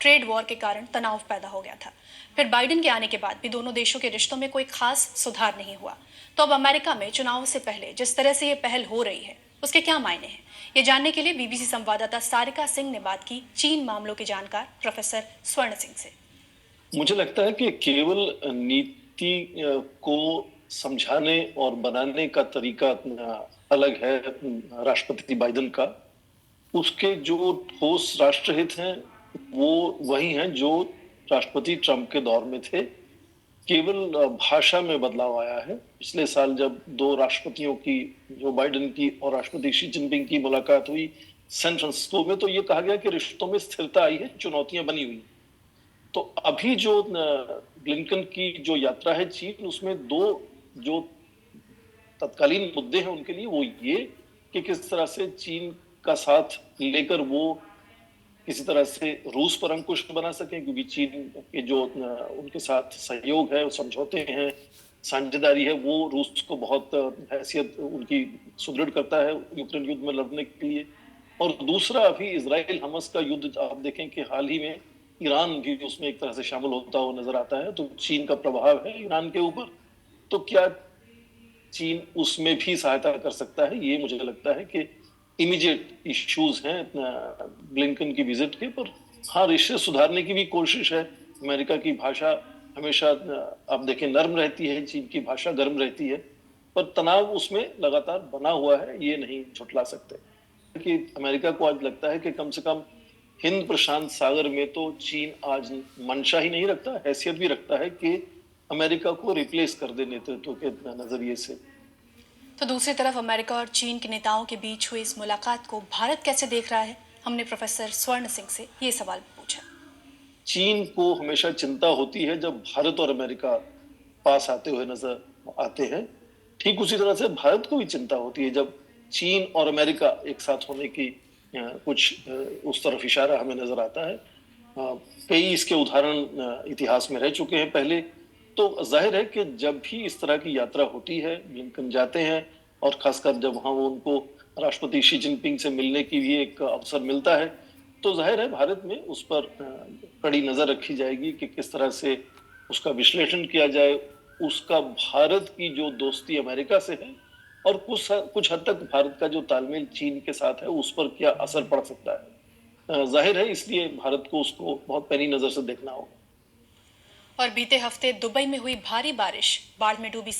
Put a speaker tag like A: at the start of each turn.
A: Trade war के कारण तनाव पैदा हो गया था। फिर बाइडेन के आने के बाद भी दोनों देशों के रिश्तों में कोई खास सुधार नहीं हुआ। तो अब अमेरिका में चुनाव से पहले जिस तरह से ये पहल हो रही है, उसके क्या मायने हैं? ये जानने के लिए बीबीसी संवाददाता सारिका सिंह ने बात की चीन मामलों के जानकार प्रोफेसर स्वर्ण सिंह से।
B: मुझे लगता है कि केवल नीति को समझाने और बनाने का तरीका अलग है राष्ट्रपति बाइडेन का। उसके जो ठोस राष्ट्रहित हैं वो वही हैं जो राष्ट्रपति ट्रंप के दौर में थे। केवल भाषा में बदलाव आया है। पिछले साल जब दो राष्ट्रपतियों की, जो बाइडेन की और राष्ट्रपति शी जिनपिंग की मुलाकात हुई सैन फ्रांसिस्को में, तो ये कहा गया कि रिश्तों में स्थिरता आई है, चुनौतियां बनी हुई। तो अभी जो ब्लिंकन की जो यात्रा है चीन, उसमें दो जो तत्कालीन मुद्दे हैं उनके लिए, वो ये कि किस तरह से चीन का साथ लेकर वो किसी तरह से रूस पर अंकुश बना सकें, क्योंकि चीन के जो उनके साथ सहयोग है, समझौते हैं, साझेदारी है, वो रूस को बहुत हैसियत उनकी सुदृढ़ करता है यूक्रेन युद्ध में लड़ने के लिए। और दूसरा, अभी इजराइल हमास का युद्ध आप देखें कि हाल ही में ईरान भी उसमें एक तरह से शामिल होता हुआ नजर आता है, तो चीन का प्रभाव है ईरान के ऊपर। तो क्या चीन उसमें भी सहायता कर सकता है? ये मुझे लगता है कि इमीडिएट इश्यूज हैं ब्लिंकन की विजिट के। पर हाँ, रिश्ते सुधारने की भी कोशिश है। अमेरिका की भाषा हमेशा आप देखें नर्म रहती है, चीन की भाषा गर्म रहती है, पर तनाव उसमें लगातार बना हुआ है, ये नहीं झुठला सकते। कि अमेरिका को आज लगता है कि कम से कम हिंद प्रशांत सागर में तो चीन आज मंशा ही नहीं रखता, हैसियत भी रखता है कि अमेरिका को रिप्लेस कर दे नेतृत्व के नजरिए से।
A: तो दूसरी तरफ अमेरिका और चीन के नेताओं के बीच हुई इस मुलाकात को भारत कैसे देख रहा है? हमने प्रोफेसर स्वर्ण सिंह से ये सवाल पूछा।
B: चीन को हमेशा चिंता होती है जब भारत और अमेरिका पास आते हुए नजर आते हैं। ठीक उसी तरह से भारत को भी चिंता होती है जब चीन और अमेरिका एक साथ होने की कुछ उस तरफ इशारा हमें नजर आता है। कई इसके उदाहरण इतिहास में रह चुके हैं पहले। तो जाहिर है कि जब भी इस तरह की यात्रा होती है, ब्लिंकन जाते हैं, और खासकर जब वहां वो उनको राष्ट्रपति शी जिनपिंग से मिलने की भी एक अवसर मिलता है, तो जाहिर है भारत में उस पर कड़ी नजर रखी जाएगी कि किस तरह से उसका विश्लेषण किया जाए। उसका भारत की जो दोस्ती अमेरिका से है और कुछ हद तक भारत का जो तालमेल चीन के साथ है, उस पर क्या असर पड़ सकता है। जाहिर है इसलिए भारत को उसको बहुत पैनी नजर से देखना होगा।
A: और बीते हफ्ते दुबई में हुई भारी बारिश बाढ़ में डूबी